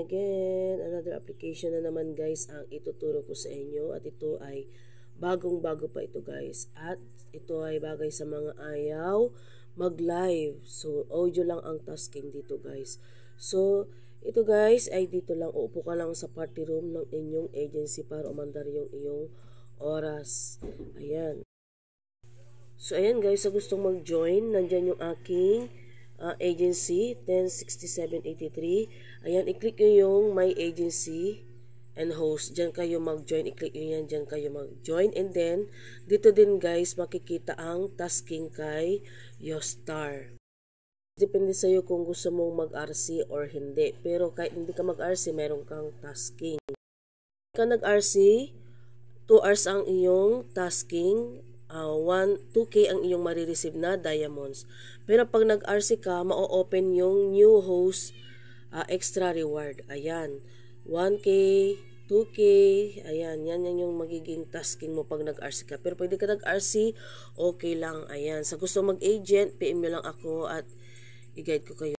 again, another application na naman guys ang ituturo ko sa inyo, at ito ay bagong-bago pa ito guys, at ito ay bagay sa mga ayaw mag-live. So audio lang ang tasking dito guys. So ito guys ay dito lang, uupo ka lang sa party room ng inyong agency para umandar yung iyong oras. Ayan. So ayan guys, sa gustong mag-join, nandyan yung aking agency 106783. Ayan, i-click nyo yung my agency and host. Diyan kayo mag-join, i-click nyo yan, diyan kayo mag-join. And then dito din guys makikita ang tasking kay Yostar. Depende sa'yo kung gusto mong mag-RC or hindi, pero kahit hindi ka mag-RC, meron kang tasking. Kung nag-RC, 2 hours ang iyong tasking, 2K ang iyong marireceive na diamonds. Pero pag nag-RC ka, ma-open yung new host extra reward. Ayan, 1K, 2K, ayan, yan yung magiging tasking mo pag nag-RC ka. Pero pwede ka nag-RC, okay lang. Ayan, sa gusto mag-agent, PM nyo lang ako at i-guide ko kayo.